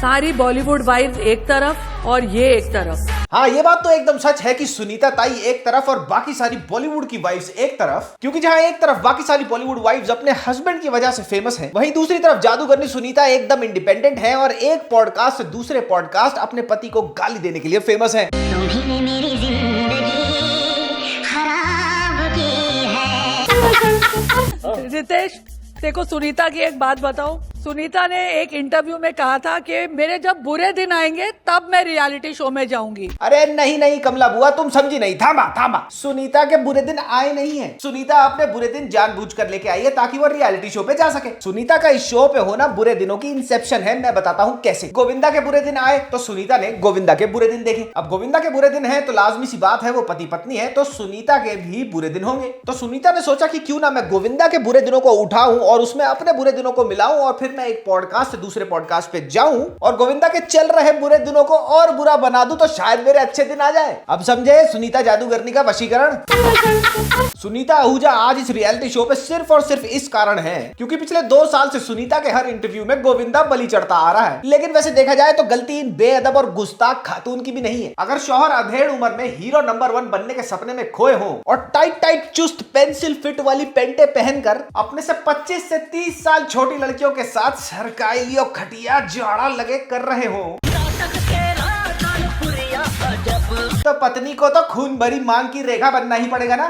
सारी बॉलीवुड वाइव्स एक तरफ और ये एक तरफ। हाँ, ये बात तो एकदम सच है कि सुनीता ताई एक तरफ और बाकी सारी बॉलीवुड की वाइफ्स एक तरफ। क्योंकि जहाँ एक तरफ बाकी सारी बॉलीवुड वाइफ्स अपने हस्बैंड की वजह से फेमस हैं, वहीं दूसरी तरफ जादूगरनी सुनीता एकदम इंडिपेंडेंट है और एक पॉडकास्ट से दूसरे पॉडकास्ट अपने पति को गाली देने के लिए फेमस है। रितेश, देखो सुनीता की एक बात बताओ। सुनीता ने एक इंटरव्यू में कहा था कि मेरे जब बुरे दिन आएंगे तब मैं रियलिटी शो में जाऊंगी। अरे नहीं कमला बुआ, तुम समझी नहीं। थामा। सुनीता के बुरे दिन आए नहीं है। सुनीता अपने बुरे दिन जानबूझकर लेके आई है ताकि वो रियलिटी शो पे जा सके। सुनीता का इस शो पे होना बुरे दिनों की इंसेप्शन है। मैं बताता हूँ कैसे। गोविंदा के बुरे दिन आए तो सुनीता ने गोविंदा के बुरे दिन देखे। अब गोविंदा के बुरे दिन है तो लाजमी सी बात है वो पति पत्नी है, तो सुनीता के भी बुरे दिन होंगे। तो सुनीता ने सोचा कि क्यों ना मैं गोविंदा के बुरे दिनों को उठाऊं और उसमें अपने बुरे दिनों को मिलाऊं और फिर मैं एक पॉडकास्ट से दूसरे पॉडकास्ट पे जाऊं और गोविंदा के चल रहे बुरे दिनों को और बुरा बना दूं तो शायद मेरे अच्छे दिन आ जाए। अब समझे सुनीता जादूगरनी का वशीकरण। सुनीता आहूजा आज इस रियलिटी शो पे सिर्फ और सिर्फ इस कारण है क्योंकि पिछले 2 साल से सुनीता के हर इंटरव्यू में गोविंदा बलि चढ़ता आ रहा है। लेकिन वैसे देखा जाए तो गलती इन बेअदब और गुस्ताख खातून की भी नहीं है। अगर शौहर अधेड़ उम्र में हीरो नंबर 1 बनने के सपने में खोए हो और टाइट चुस्त पेंसिल फिट वाली पेंटे पहनकर अपने से 25 से 30 साल छोटी लड़कियों के साथ सरकाई और खटिया जाड़ा लगे कर रहे हो तो पत्नी को तो खून भरी मांग की रेखा बनना ही पड़ेगा ना।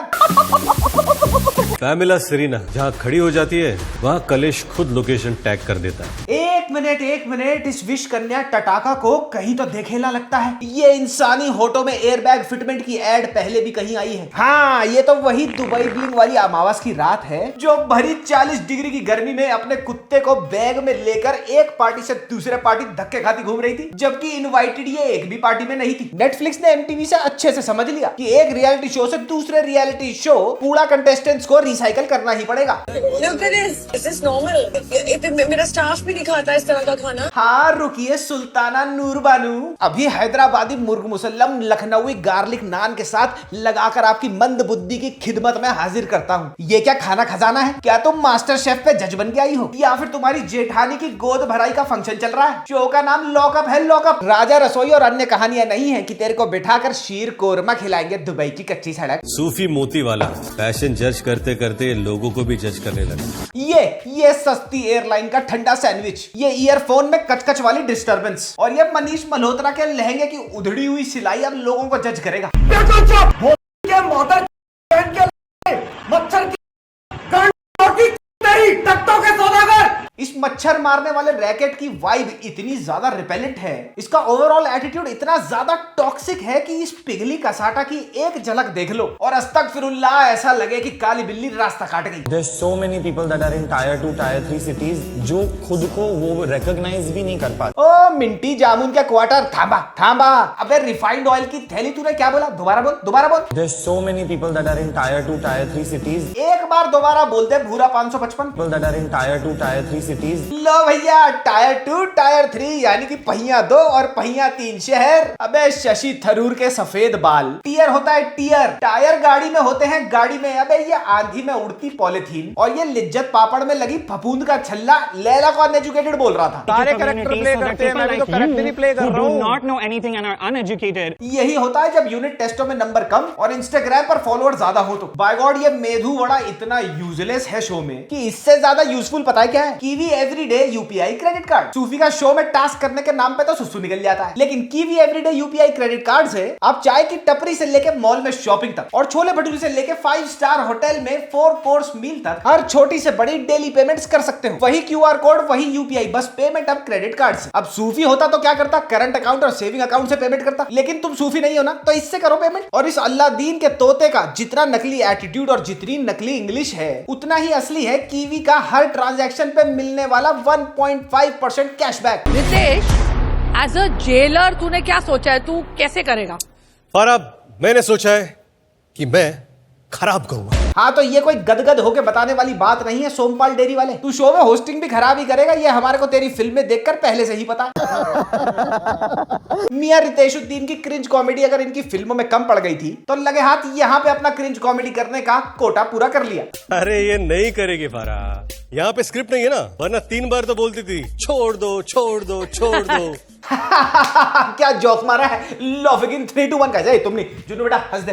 पैमिला सेरेना जहाँ खड़ी हो जाती है वहाँ कलेश खुद लोकेशन टैग कर देता है। एक मिनट, इस विश कन्या टटाका को कहीं तो देखेला लगता है। ये इंसानी होठों में एयरबैग फिटमेंट की एड पहले भी कहीं आई है। हाँ, ये तो वही दुबई ब्लिंग वाली अमावस की रात है जो भरी 40 डिग्री की गर्मी में अपने कुत्ते को बैग में लेकर एक पार्टी से दूसरे पार्टी धक्के खाती घूम रही थी, जबकि इनवाइटेड ये एक भी पार्टी में नहीं थी। नेटफ्लिक्स ने एमटीवी से अच्छे से समझ लिया कि एक रियलिटी शो से दूसरे रियलिटी शो कूड़ा कंटेस्टेंट्स को रिसाइकल करना ही पड़ेगा। मेरा स्टाफ भी नहीं खाता इस तरह का खाना। हाँ, रुकिए सुल्ताना नूर बानू, अभी हैदराबादी मुर्ग मुसल्लम लखनवी गार्लिक नान के साथ लगाकर आपकी मंद बुद्धि की खिदमत में हाजिर करता हूँ। ये क्या खाना खजाना है? क्या तुम मास्टर शेफ पे जज बन के आई हो या फिर तुम्हारी जेठानी की गोद भराई का फंक्शन चल रहा है? शो का नाम लॉकअप है, लॉकअप। राजा रसोई और अन्य कहानियां नहीं है कि तेरे को बिठाकर शीर कोरमा खिलाएंगे दुबई की कच्ची सड़क। सूफी मोती वाला फैशन जज करते करते लोगों को भी जज करने लगा। ये सस्ती एयरलाइन का ठंडा सैंडविच, ये ईयरफोन में कचकच वाली डिस्टर्बेंस और ये मनीष मल्होत्रा के लहंगे की उधड़ी हुई सिलाई अब लोगों को जज करेगा। इस मच्छर मारने वाले रैकेट की वाइब इतनी ज्यादा रिपेलेंट है, इसका ओवरऑल एटीट्यूड इतना ज्यादा टॉक्सिक है कि इस पिघली कसाटा की एक झलक देख लो और अस्तगफिरुल्लाह ऐसा लगे कि काली बिल्ली रास्ता काट गई। There's so many people that are in tier 2, tier 3 cities जो खुद को वो recognize भी नहीं कर पाते। ओ मिंटी जामुन के क्वार्टर, थांबा। अबे रिफाइंड ऑयल की थैली, तूने क्या बोला? दोबारा बोल। There's so many people that are in tier 2, tier 3 cities। एक बार दोबारा बोल दे, भूरा 555। People that are in tier 2, tier 3 cities। लो भैया, टायर 2 टायर 3 यानी कि पहिया 2 और पहिया 3 शहर। अबे शशि थरूर के सफेद बाल। टीयर होता है टीयर, टायर गाड़ी में होते हैं गाड़ी में। अबे ये आंधी में उड़ती पॉलिथीन और ये लिज्जत पापड़ में लगी फफूंद का छल्ला। लैला को अनएजुकेटेड बोल रहा था। सारे कैरेक्टर प्ले करते हैं, मैं भी तो कैरेक्टर प्ले कर रहा हूं। not know anything and are uneducated। यही होता है जब यूनिट टेस्टों में नंबर कम और इंस्टाग्राम पर फॉलोअर ज्यादा हो तो। बाय गॉड, ये मेधु वड़ा इतना यूजलेस है शो में कि इससे ज्यादा यूजफुल पता है क्या है? Kiwi everyday UPI credit card. Sufi का शो में टास्क करने के नाम पे तो सुसु निकल जाता है, लेकिन kiwi everyday UPI credit card से आप चाय की टपरी से लेके मॉल में शॉपिंग तक और छोले भटूरे से लेके 5 स्टार होटल में 4 कोर्स मील तक हर छोटी से बड़ी डेली पेमेंट्स कर सकते हो। वही क्यूआर कोड, वही यूपीआई, बस पेमेंट अब क्रेडिट कार्ड से। अब सूफी होता तो क्या करता? करंट अकाउंट और सेविंग अकाउंट से पेमेंट करता, लेकिन तुम सूफी नहीं हो ना, तो इससे करो पेमेंट। और इस अल्लादीन के तोते का जितना नकली एटीट्यूड और जितनी नकली इंग्लिश है उतना ही असली है कीवी का हर ट्रांजैक्शन पे मिलने वाला 1.5% cashback. Ritesh, as a jailer तूने क्या सोचा है? तू कैसे करेगा? और अब मैंने सोचा है कि मैं खराब करूंगा। हाँ तो ये कोई गदगद होके बताने वाली बात नहीं है सोमपाल डेरी वाले। तू शो में होस्टिंग भी खराब ही करेगा, ये हमारे को तेरी फिल्में देखकर पहले से ही पता है। मियां रितेशुद्दीन की क्रिंज कॉमेडी अगर इनकी फिल्मों में कम पड़ गई थी तो लगे हाथ यहाँ पे अपना क्रिंज कॉमेडी करने का कोटा पूरा कर लिया। अरे ये नहीं करेगी फारा, यहाँ पे स्क्रिप्ट नहीं है ना, वरना 3 बार तो बोलती थी छोड़ दो छोड़ दो छोड़ दो। क्या जोक मारा है, लॉफिंग इन 3 2 1 का जाए तुम नहीं जुनू बेटा हंस दे।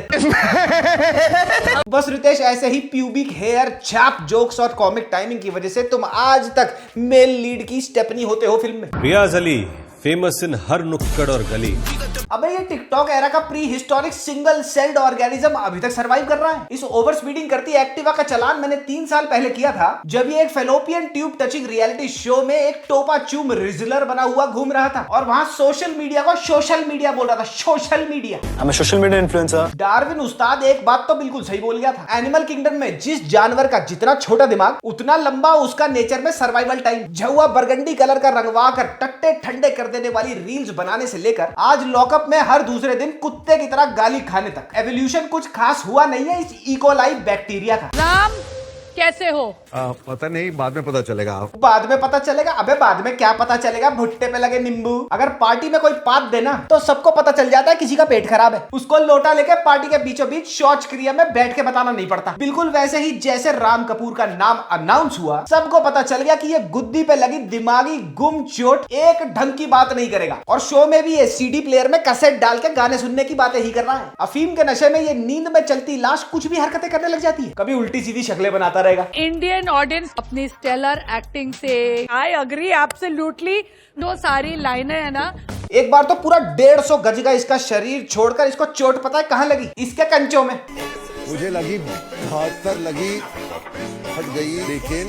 बस रितेश ऐसे ही प्यूबिक हेयर छाप जोक्स और कॉमिक टाइमिंग की वजह से तुम आज तक मेल लीड की स्टेपनी होते हो फिल्म में। रियाज अली फेमस इन हर नुक्कड़ और गली। अबे ये टिकटॉक एरा का pre historic single celled organism अभी तक सरवाइव कर रहा है। इस ओवर स्पीडिंग करती एक्टिवा का चलान मैंने 3 साल पहले किया था, जब ये एक fallopian tube touching reality show में एक टोपा चूम रिजलर बना हुआ घूम रहा था और वहां सोशल मीडिया को सोशल मीडिया बोल रहा था। Social media, I'm a social media influencer. Darwin उस्ताद एक बात तो बिल्कुल सही बोल गया था। एनिमल किंगडम में जिस जानवर का जितना छोटा दिमाग उतना लंबा उसका नेचर में survival time. Zuha burgundy colour का रंगवा कर टट्टे ठंडे कर देने वाली रील्स बनाने से लेकर आज लॉकअप में हर दूसरे दिन कुत्ते की तरह गाली खाने तक एवोल्यूशन कुछ खास हुआ नहीं है इस इकोलाई बैक्टीरिया का। राम कैसे हो? पता नहीं, बाद में पता चलेगा। बाद में पता चलेगा? अबे बाद में क्या पता चलेगा, भुट्टे पे लगे नींबू। अगर पार्टी में कोई पात देना तो सबको पता चल जाता है किसी का पेट खराब है। उसको लोटा लेके पार्टी के बीचों बीच शौच क्रिया में बैठ के बताना नहीं पड़ता। बिल्कुल वैसे ही जैसे राम कपूर का नाम अनाउंस हुआ सबको पता चल गया कि ये गुद्दी पे लगी दिमागी गुम चोट एक ढंग की बात नहीं करेगा और शो में भी ये सीडी प्लेयर में कैसेट डाल के गाने सुनने की बातें ही कर रहा है। अफीम के नशे में ये नींद में चलती लाश कुछ भी हरकतें करने लग जाती है, कभी उल्टी सीधी शक्लें बनाता रहेगा। इंडियन ऑडियंस अपनी स्टेलर एक्टिंग से आई अग्री एब्सोल्युटली। जो सारी लाइनें है ना, एक बार तो पूरा 150 गज का इसका शरीर छोड़कर इसको चोट पता है कहां लगी? इसके कंचों में। मुझे लगी बहत्तर लगी, फट गई, लेकिन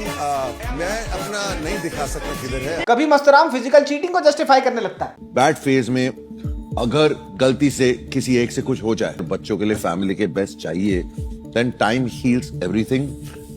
मैं अपना नहीं दिखा सकता किधर है। कभी मस्तराम फिजिकल चीटिंग को जस्टिफाई करने लगता है। बैड फेज में अगर गलती से किसी एक से कुछ हो जाए, बच्चों के लिए फैमिली के बेस्ट चाहिए, then time heals everything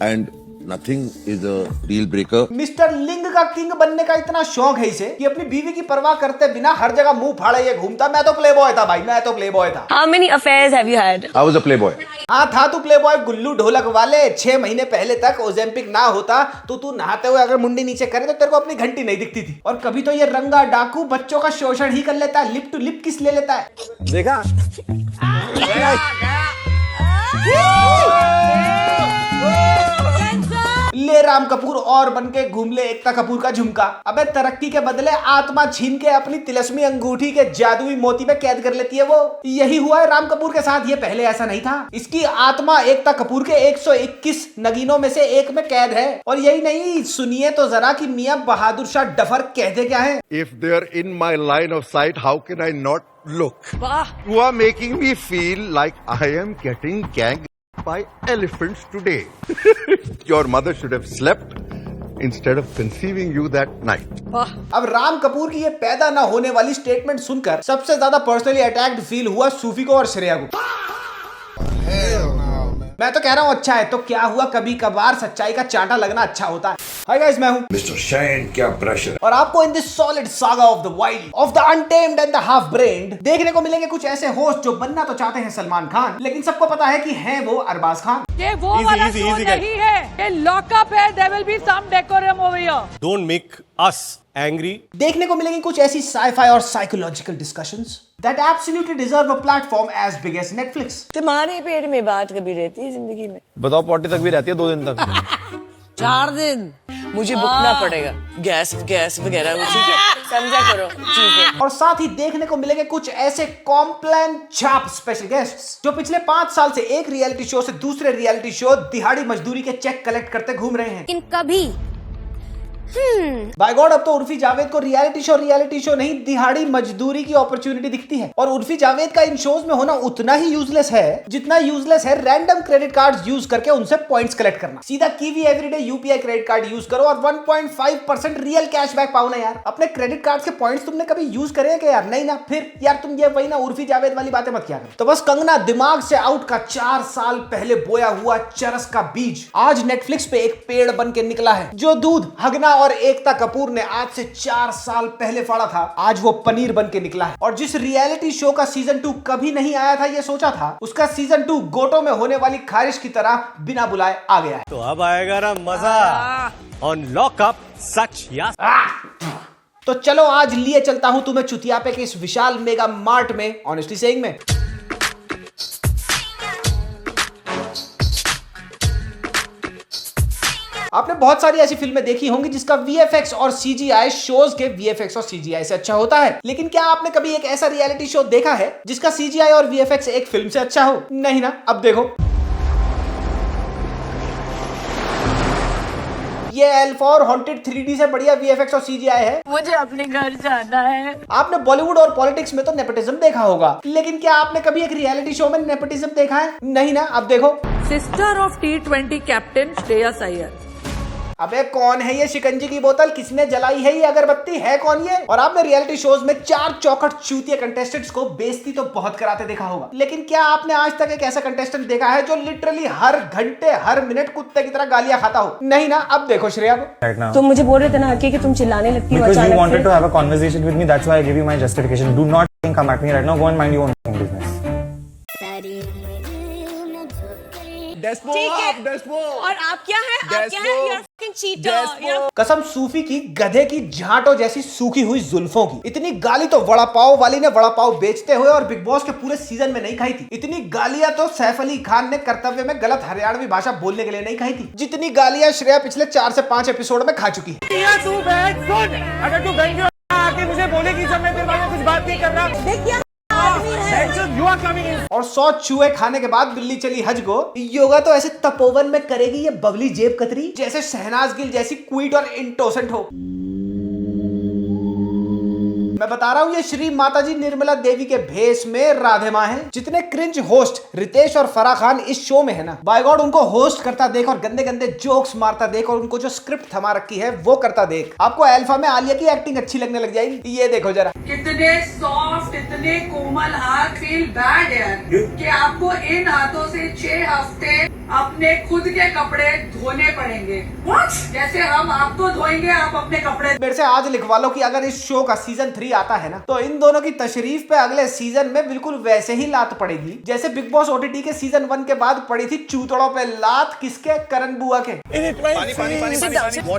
and nothing is a deal breaker. Mister लिंग का किंग बनने का इतना शौक है इसे कि अपनी बीवी की परवाह करते बिना हर जगह मुंह फाड़े ये घूमता। मैं तो प्लेबॉय था भाई, मैं तो प्लेबॉय था। How many affairs have you had? I was a Playboy. हाँ था तू प्लेबॉय गुल्लू ढोलक वाले। 6 महीने पहले तक ओजेम्पिक ना होता तो तू नहाते हुए अगर मुंडी नीचे करे तो तेरे को अपनी घंटी नहीं दिखती थी। और कभी तो ये रंगा डाकू बच्चों का शोषण ही कर लेता है, लिप टू लिप किस ले लेता है। देखा? ले राम कपूर और बनके घूम ले एकता कपूर का झुमका। अबे तरक्की के बदले आत्मा छीन के अपनी तिलस्मी अंगूठी के जादुई मोती में कैद कर लेती है वो। यही हुआ है राम कपूर के साथ, ये पहले ऐसा नहीं था। इसकी आत्मा एकता कपूर के 121 नगीनों में से एक में कैद है। और यही नहीं, सुनिए तो जरा कि मियां बहादुर शाह डफर कहते क्या है। If they are in my line of sight, how can I not look? वाह, You are making me feel like I am getting gagged by elephants today. Your mother should have slept instead of conceiving you that night. वाह। अब राम कपूर की ये पैदा ना होने वाली statement सुनकर सबसे ज्यादा पर्सनली अटैक्ड फील हुआ सूफी को और श्रेया को। मैं तो कह रहा हूँ अच्छा है तो क्या हुआ, कभी कभार सच्चाई का चांटा लगना अच्छा होता है। हाय गाइस, मैं हूँ मिस्टर शैन। क्या प्रेशर। और आपको in this solid saga of the wild, of the untamed and the half brand देखने को मिलेंगे कुछ ऐसे होस्ट जो बनना तो चाहते हैं सलमान खान, लेकिन सबको पता है कि हैं वो अरबाज खान। ये वो वाला शो नहीं है, ये लॉकअप है। There will be some decorum over here. Don't make us angry. देखने को मिलेंगी कुछ ऐसी साइफाई और psychological discussions that absolutely deserve a platform as big as Netflix. तुम्हारे पेट में बात कभी रहती है जिंदगी में? बताओ, पॉटी तक भी रहती है 2 दिन तक। 4 दिन मुझे बुकना पड़ेगा, गैस वगैरह वो चीजें समझा करो चीजें। और साथ ही देखने को मिलेंगे कुछ ऐसे कॉम्प्लान छाप स्पेशल गेस्ट्स जो पिछले 5 साल से एक रियलिटी शो से दूसरे रियलिटी शो दिहाड़ी मजदूरी के चेक कलेक्ट करते घूम रहे हैं। लेकिन कभी बाय गॉड, अब तो उर्फी जावेद को रियलिटी शो नहीं दिहाड़ी मजदूरी की अपॉर्चुनिटी दिखती है। और उर्फी जावेद का इन शोज में होना उतना ही यूजलेस है जितना यूजलेस है रैंडम क्रेडिट कार्ड्स यूज करके उनसे पॉइंट्स कलेक्ट करना। सीधा kiwi everyday UPI credit card use करो और 1.5% रियल कैशबैक पाओ ना यार। अपने क्रेडिट कार्ड के पॉइंट्स तुमने कभी यूज करे क्या यार? नहीं ना। फिर यार तुम ये वही ना उर्फी जावेद वाली बातें मत किया करो। तो बस कंगना दिमाग से आउट का 4 साल पहले बोया हुआ चरस का बीज आज नेटफ्लिक्स पे एक पेड़ बन के निकला है जो दूध, हगना और एकता कपूर ने आज से 4 साल पहले फाड़ा था, आज वो पनीर बन के निकला है। और जिस रियलिटी शो का सीजन 2 कभी नहीं आया था ये सोचा था, उसका सीजन 2 गोटो में होने वाली खारिश की तरह बिना बुलाए आ गया है। तो अब आएगा ना मजा ऑन लॉकअप सच या। तो चलो आज लिए चलता हूं तुम्हें चुतियापे के इस विशाल मेगा मार्ट में, ऑनेस्टली सेइंग में। आपने बहुत सारी ऐसी फिल्में देखी होंगी जिसका VFX और CGI शोज के VFX और CGI से अच्छा होता है, लेकिन क्या आपने कभी एक ऐसा रियलिटी शो देखा है जिसका CGI और VFX एक फिल्म से अच्छा हो? नहीं ना। अब देखो, ये एल्फा और हॉन्टेड 3D से बढ़िया VFX और CGI है। मुझे अपने घर जाना है। आपने बॉलीवुड और पॉलिटिक्स में तो नेपोटिज्म देखा होगा, लेकिन क्या आपने कभी एक रियलिटी शो में नेपोटिज्म देखा है? नहीं ना। अब देखो, sister of T20 captain Shreyas Iyer. अबे कौन है ये शिकंजी की बोतल? किसने जलाई है ये अगरबत्ती? है कौन ये? और आपने रियलिटी शोज में 4 चौखट चूतिया कंटेस्टेंट्स को बेइज्जती तो बहुत कराते देखा होगा, लेकिन क्या आपने आज तक एक ऐसा कंटेस्टेंट देखा है जो लिटरली हर घंटे हर मिनट कुत्ते की तरह गालियां खाता हो? नहीं ना। अब देखो श्रेया को। Right now. तुम मुझे बोल रहे थे ना कि तुम चिल्लाने लगती हो Because you अचानक wanted से। to have a conversation with me, that's why I gave you my justification. Do not come at me right now. Go and mind your own business. ठीक है। और आप क्या है? आप क्या है? You're fucking cheater. कसम सूफी की गधे की झांटों जैसी सूखी हुई जुल्फों की। इतनी गाली तो वड़ा पाव वाली ने वड़ा पाव बेचते हुए और बिग बॉस के पूरे सीजन में नहीं खाई थी। इतनी गालियां तो सैफ अली खान ने कर्तव्य में गलत हरियाणवी भाषा बोलने के लिए नहीं खाई थी, जितनी गालियां श्रेया पिछले 4 से 5 एपिसोड में खा चुकी है। अगर तू गंज आके मुझे बोलेगी जब मैं तेरे बारे में कुछ बात नहीं कर रहा, you are coming in. और 100 चूहे खाने के बाद बिल्ली चली हज को। योगा तो ऐसे तपोवन में करेगी ये बबली जेब कतरी, जैसे शहनाज गिल जैसी क्वीट और इंटोसेंट हो। मैं बता रहा हूँ ये श्री माताजी निर्मला देवी के भेष में राधे माँ है। जितने क्रिंज होस्ट रितेश और फराह खान इस शो में है ना, बाय गॉड उनको होस्ट करता देख और गंदे गंदे जोक्स मारता देख और उनको जो स्क्रिप्ट थमा रखी है वो करता देख, आपको अल्फा में आलिया की एक्टिंग अच्छी लगने लग जाएगी। ये देखो जरा, कितने सॉफ्ट, इतने कोमल हाथ। फील बैड यार कि आपको इन हाथों से 6 हफ्ते अपने खुद के कपड़े धोने पड़ेंगे। जैसे हम आपको धोएंगे, आप अपने कपड़े। मेरे से आज लिखवा लो कि अगर इस शो का सीजन 3 आता है ना, तो इन दोनों की तशरीफ पे अगले सीजन में बिल्कुल वैसे ही लात पड़ेगी जैसे बिग बॉस OTT के सीजन 1 के बाद पड़ी थी चूतड़ों पे लात। किसके? करण बुआ के।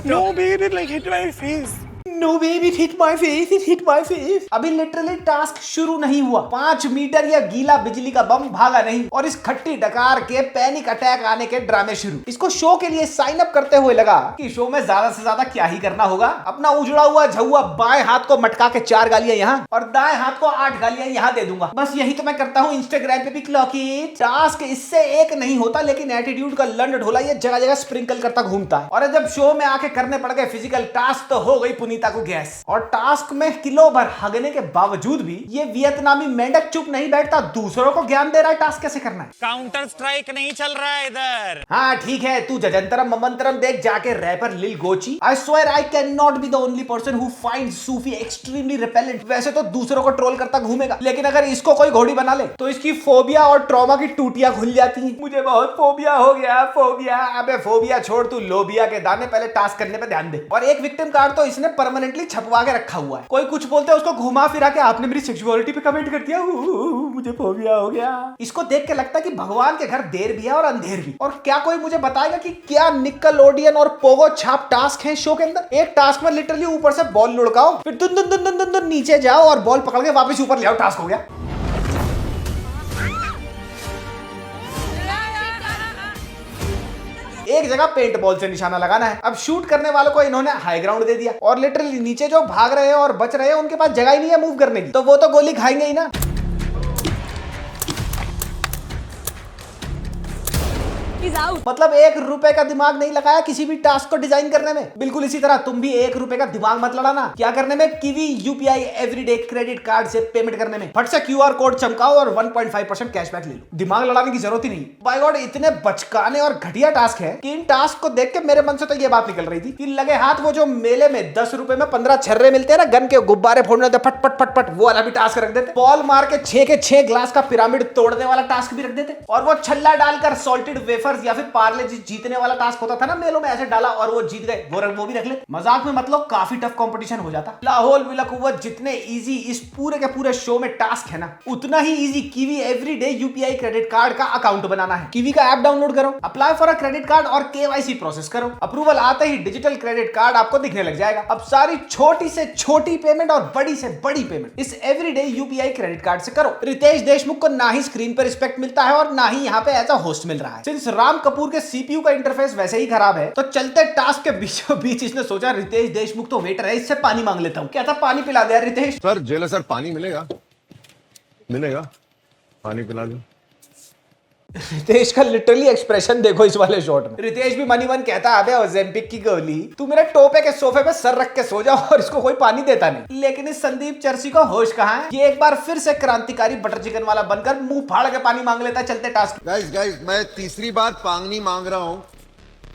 No, babe, it like hit my face. No baby, it hit my face, it hit my face. अभी लिटरली टास्क शुरू नहीं हुआ, 5 मीटर या गीला बिजली का बम भागा नहीं और इस खट्टी डकार के पैनिक अटैक आने के ड्रामे शुरू। इसको शो के लिए साइन अप करते हुए लगा कि शो में ज्यादा से ज्यादा क्या ही करना होगा, अपना उजड़ा हुआ झुआ बाएं हाथ को मटका के 4 गालियां यहाँ और दाएं हाथ को 8 गालियां यहाँ दे दूंगा। बस यही तो मैं करता हूँ इंस्टाग्राम पे भी। क्लॉकी टास्क इससे एक नहीं होता, लेकिन एटीट्यूड का लंड ढोला ये जगह जगह स्प्रिंकल करता घूमता है। और जब शो में आके करने पड़ गए फिजिकल टास्क तो हो गई पुनीता को गैस। और टास्क में किलो भर हगने के बावजूद भी ये वियतनामी मेंढक चुप नहीं बैठता, दूसरों को ज्ञान दे रहा है टास्क कैसे करना है। काउंटर स्ट्राइक नहीं चल रहा है इधर। हाँ ठीक है, तू जजंतरम ममंतरम देख जाके rapper Lil Gochi. I swear I can not be the only person who finds Sufi extremely repellent. वैसे तो दूसरों को ट्रोल करता घूमेगा, लेकिन अगर इसको कोई घोड़ी बना ले तो इसकी फोबिया और ट्रॉमा की टूटियां खुल जाती हैं। मुझे बहुत फोबिया हो गया, फोबिया। अबे फोबिया छोड़, तू लोबिया के दाने पहले टास्क करने पे ध्यान दे। और एक विक्टिम कार्ड तो इसने परमानेंटली छपवा के रखा हुआ है। कोई कुछ बोलते हैं उसको घुमा फिरा के आपने मेरी सेक्सुअलिटी पे कमेंट कर दिया, मुझे फोबिया हो गया। इसको देख के लगता है कि भगवान के घर देर भी है और अंधेर भी। और क्या कोई मुझे बताएगा कि क्या निकलोडियन और पोगो छाप टास्क है शो के अंदर? एक टास्क में लिटरली ऊपर से बॉल लुढ़काओ, फिर दुन दुन दुन दुन दुन दुन नीचे जाओ और बॉल पकड़ के वापस ऊपर ले आओ, टास्क हो गया। एक जगह पेंट बॉल से निशाना लगाना है। अब शूट करने वालों को इन्होंने हाई ग्राउंड दे दिया और लिटरली नीचे जो भाग रहे हैं और बच रहे हैं उनके पास जगह ही नहीं है मूव करने की, तो वो तो गोली खाएंगे ही ना। मतलब 1 रुपए का दिमाग नहीं लगाया किसी भी टास्क को डिजाइन करने में। बिल्कुल इसी तरह तुम भी 1 रुपए का दिमाग मत लड़ाना। क्या करने में? Kiwi UPI everyday credit card से पेमेंट करने में। फट से QR कोड चमकाओ और 1.5% कैशबैक ले लो। दिमाग लड़ाने की जरूरत ही नहीं। बाय गॉड इतने बचकाने और घटिया टास्क है कि इन टास्क को देख के मेरे मन से तो ये बात निकल रही थी कि लगे हाथ वो जो मेले में 10 रुपए में 15 छर्रे मिलते हैं ना, गन के गुब्बारे फोड़ने होते फट फट फट फट, वो वाला भी टास्क रख देते। बॉल मार के 6 के 6 ग्लास का पिरामिड तोड़ने वाला टास्क भी रख देते और वो छल्ला डालकर सॉल्टेड वेफर वेफर्स या फिर पार्ले जी जीतने वाला टास्क होता था ना मेलों में, ऐसे डाला और वो जीत गए, वो भी रख ले। मजाक में मतलब काफी टफ कंपटीशन हो जाता। लाहौल विला कुव्वत जितने इजी इस पूरे के पूरे शो में टास्क है ना, उतना ही easy Kiwi everyday UPI credit card का अकाउंट बनाना है। कीवी का ऐप डाउनलोड करो, apply for a credit card और केवाईसी प्रोसेस करो। अप्रूवल आते ही डिजिटल क्रेडिट कार्ड आपको दिखने लग जाएगा। अब सारी छोटी से छोटी पेमेंट और बड़ी से बड़ी पेमेंट इस एवरीडे यूपीआई क्रेडिट कार्ड से करो। रितेश देशमुख को ना ही स्क्रीन पर रिस्पेक्ट मिलता है और ना ही यहाँ पे एज अ होस्ट मिल रहा है। सिंस राम कपूर के सीपीयू का इंटरफेस वैसे ही खराब है, तो चलते टास्क के बीचों बीच इसने सोचा रितेश देशमुख तो वेटर है, इससे पानी मांग लेता हूँ। क्या था, पानी पिला दे रितेश। सर जेलर सर पानी मिलेगा? पानी पिला दो। रितेश का लिटरली एक्सप्रेशन देखो इस वाले शॉट में। रितेश भी मनी मन कहता है, अबे ओजेम्पिक की गोली, तू मेरे टोपे के सोफे पे सर रख के सो जा, और इसको कोई पानी देता नहीं। लेकिन इस संदीप चर्सी को होश कहाँ है? ये एक बार फिर से क्रांतिकारी बटर चिकन वाला बनकर मुंह फाड़ के पानी मांग लेता है चलते टास्क। गाइस मैं तीसरी बार पानी मांग रहा हूँ।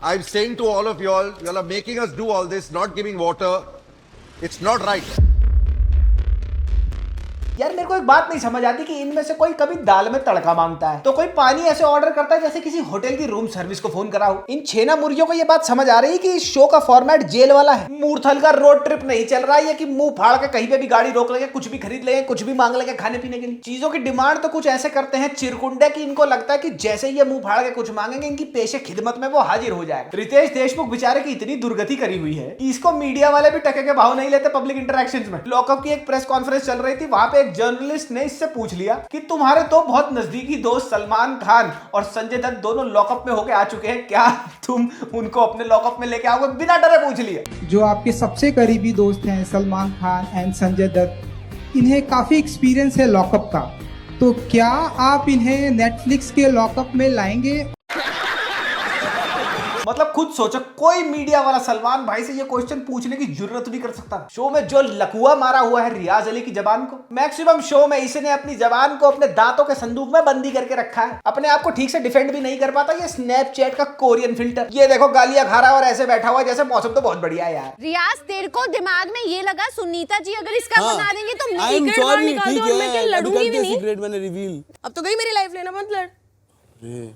I am saying to all of y'all, you all are making us do all this, not giving water. It's not right. यार मेरे को एक बात नहीं समझ आती कि इनमें से कोई कभी दाल में तड़का मांगता है तो कोई पानी ऐसे ऑर्डर करता है जैसे किसी होटल की रूम सर्विस को फोन करा हो। इन छेना मुर्गियों को ये बात समझ आ रही है कि इस शो का फॉर्मेट जेल वाला है। मूर्थल का रोड ट्रिप नहीं चल रहा है कि मुंह फाड़ के कहीं पे भी गाड़ी रोक लेंगे, कुछ भी खरीद लेंगे, कुछ भी मांग लेंगे खाने पीने के लिए। चीजों की डिमांड तो कुछ ऐसे करते हैं चिरकुंडे की इनको लगता है कि जैसे ये मुंह फाड़ के कुछ मांगेंगे इनकी पेशे खिदमत में वो हाजिर हो जाएगा। रितेश देशमुख बेचारे की इतनी दुर्गति करी हुई है कि इसको मीडिया वाले भी टके के भाव नहीं लेते पब्लिक इंटरेक्शंस में। लॉकअप की एक प्रेस कॉन्फ्रेंस चल रही थी, वहां पे एक जर्नलिस्ट ने इससे पूछ लिया कि तुम्हारे तो बहुत नजदीकी दोस्त सलमान खान और संजय दत्त दोनों लॉकअप में होके आ चुके हैं, क्या तुम उनको अपने लॉकअप में लेके आओगे? बिना डरे पूछ लिया। जो आपके सबसे करीबी दोस्त हैं सलमान खान एंड संजय दत्त, इन्हें काफी एक्सपीरियंस है लॉकअप का, तो क्या आप इन्हें नेटफ्लिक्स के लॉकअप में लाएंगे? मतलब खुद सोचो, कोई मीडिया वाला सलमान भाई से ये क्वेश्चन पूछने की जरूरत नहीं कर सकता। शो में जो लकुआ मारा हुआ है रियाज अली की जबान को, मैक्सिमम शो में इसने अपनी जबान को अपने दांतों के संदूक में बंदी करके रखा है। अपने आप को ठीक से डिफेंड भी नहीं कर पाता ये स्नैपचैट का कोरियन फिल्टर। ये देखो गालियां खा रहा है और ऐसे बैठा हुआ जैसे मौसम तो बहुत बढ़िया है यार। रियाज तेरे को दिमाग में ये लगा सुनीता जी अगर इसका बना देंगे तो सीक्रेट बाहर निकाल दो और मैं क्या लड़ूंगी भी नहीं। सीक्रेट मैंने रिवील। अब तो गई मेरी लाइफ लेना मत लड़।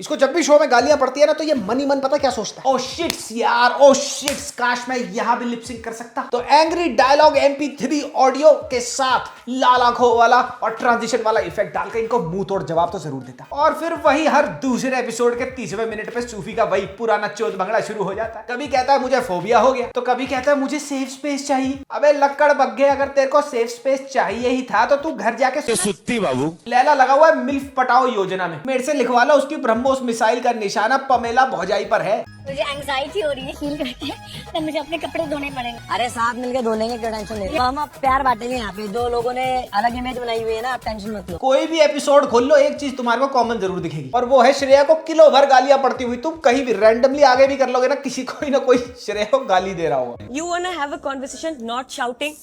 इसको जब भी शो में गालियां पड़ती है ना तो ये मनी मन पता क्या सोचता है, ओ शिट्स यार, ओ शिट्स, काश मैं यहां भी लिपसिंग कर सकता। तो एंग्री डायलॉग MP3 ऑडियो के साथ लाल आंखों वाला और ट्रांजिशन वाला इफेक्ट डालकर इनको मुंह तोड़ जवाब तो जरूर देता। और फिर वही हर दूसरे एपिसोड के 30वें मिनट पे सूफी का वही पुराना चोद बंगला शुरू हो जाता है। कभी कहता है मुझे फोबिया हो गया, तो कभी कहता है मुझे सेफ स्पेस चाहिए। अबे लक्कड़ बग्गे, अगर तेरे को सेफ स्पेस चाहिए ही था तो तू घर जाके सुत्ती बाबू। लैला लगा हुआ है मिल्फ पटाओ योजना में, मेरे से लिखवा लो उसकी ब्रह्मोस मिसाइल का निशाना पमेला भौजाई पर है। मुझे एंजाइटी हो रही है फील करके, तो मुझे अपने कपड़े धोने पड़ेंगे। अरे साथ मिलके धो लेंगे, क्या टेंशन नहीं। हम आप प्यार बांटेंगे यहाँ पे, दो लोगों ने अलग इमेज बनाई हुई है ना, आप टेंशन मत लो। कोई भी एपिसोड खोल लो एक चीज तुम्हारे को कॉमन जरूर दिखेगी, और वो है श्रेया को किलो भर गालियां पड़ती हुई। तुम कहीं भी रैंडमली आगे भी कर लोगे ना, किसी कोई ना कोई श्रेया को गाली दे रहा होगा। You wanna have a conversation, not shouting.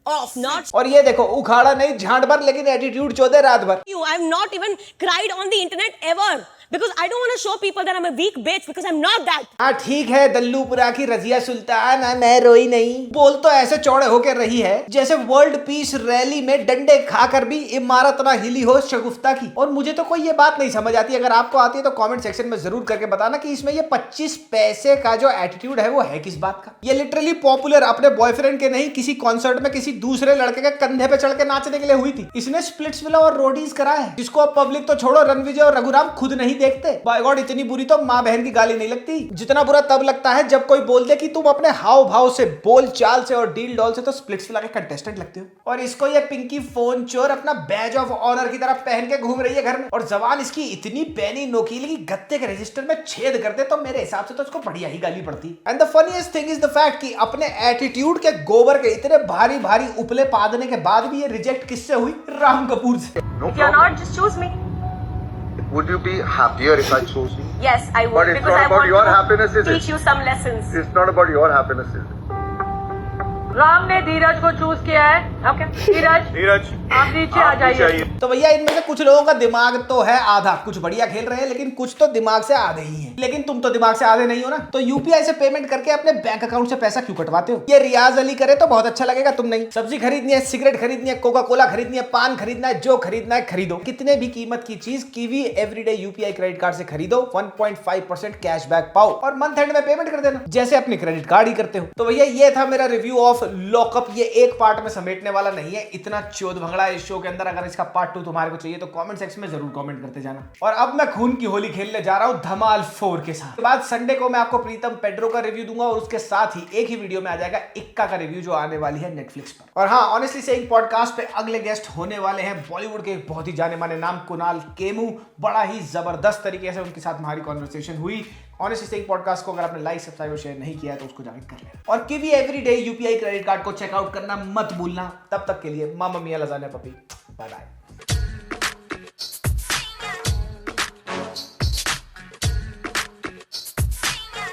Off, not. और ये देखो उखाड़ा नहीं झांट भर, लेकिन एटीट्यूड चौदह रात भर। I've not even cried on the internet ever. Because I don't want to show people that I'm a weak bitch because I'm not that. हाँ ठीक है, दल्लूपुरा की रजिया सुल्तान, मैं रोई नहीं। बोल तो ऐसे चौड़े होकर रही है जैसे वर्ल्ड पीस रैली में डंडे खाकर भी इमारत ना हिली हो शगुफ्ता की। और मुझे तो कोई ये बात नहीं समझ आती, अगर आपको आती है तो कमेंट सेक्शन में जरूर करके बताना कि इसमें ये 25 पैसे का जो एटीट्यूड है वो है किस बात का। ये लिटरली पॉपुलर अपने बॉयफ्रेंड के नहीं, किसी कॉन्सर्ट में किसी दूसरे लड़के के कंधे पे चढ़ के नाचने के लिए हुई थी। इसने स्प्लिट्सविला और रोडीज करा है, जिसको अब पब्लिक तो छोड़ो, रणविजय और रघुराम खुद नहीं देखते। बाय गॉड, इतनी बुरी तो माँ बहन की गाली नहीं लगती। जितना बुरा तब लगता है जब कोई बोल दे कि तुम अपने हाव भाव से, बोल चाल से और डील डॉल से तो स्प्लिट्सविला के कंटेस्टेंट लगते हो। और इसको ये पिंकी फोन चोर अपना बैज ऑफ ऑनर की तरह पहन के घूम रही है घर में, और जबान इसकी इतनी पैनी नोकीली की गत्ते के रजिस्टर में छेद कर दे, तो मेरे हिसाब से तो इसको बढ़िया ही गाली पड़ती। And the funniest thing is the fact कि अपने एटीट्यूड के गोबर के इतने भारी भारी उपले पादने के बाद भी ये रिजेक्ट किससे हुई? राम कपूर से। If you're not, just choose me. Would you be happier if I chose you? Yes, I would. But it's because not I about want your to happiness, is it? teach you some lessons. It's not about your happiness, is it? Ram ने धीरज को choose किया है। Okay धीरज आप नीचे आ जाइए। तो भैया इनमें से कुछ लोगों का दिमाग तो है आधा, कुछ बढ़िया खेल रहे हैं लेकिन कुछ तो दिमाग से आधे ही हैं। लेकिन तुम तो दिमाग से आधे नहीं हो ना, तो यूपीआई से पेमेंट करके अपने बैंक अकाउंट से पैसा क्यों कटवाते हो? ये रियाज अली करे तो बहुत अच्छा लगेगा, तुम नहीं। सब्जी खरीदनी है, सिगरेट खरीदनी है, कोका कोला खरीदनी है, पान खरीदना है, जो खरीदना है खरीदो। कितने भी कीमत की चीज kiwi everyday UPI credit card से खरीदो, 1.5% कैशबैक पाओ और मंथ एंड में पेमेंट कर देना जैसे अपनी क्रेडिट कार्ड ही करते हो। तो भैया ये था मेरा रिव्यू ऑफ लॉकअप। ये एक पार्ट में समेटने वाला नहीं है, इतना चोद भंगड़ा इस शो के अंदर। अगर इसका पार्ट 2 तुम्हारे को चाहिए तो कमेंट सेक्शन में जरूर कमेंट करते जाना। और अब मैं खून की होली खेलने जा रहा हूं धमाल 4 के साथ। बाद संडे को मैं आपको प्रीतम पेड्रो का रिव्यू दूंगा और उसके साथ ही एक ही वीडियो में आ जाएगा इक्का का रिव्यू जो आने वाली है नेटफ्लिक्स पर। और हाँ, ऑनेस्टली सेइंग पॉडकास्ट पे अगले गेस्ट होने वाले हैं बॉलीवुड के बहुत ही जाने माने नाम कुणाल केमू। बड़ा ही जबरदस्त तरीके से उनके साथ हमारी कॉन्वर्सेशन हुई। ऑनेस्टली सेइंग पॉडकास्ट को अगर आपने लाइक सब्सक्राइब और शेयर नहीं किया है तो उसको जाकर कर लेना। और kiwi everyday UPI credit card को चेकआउट करना मत भूलना। तब तक के लिए मामा मियां लजानिया पपी, बाय बाय।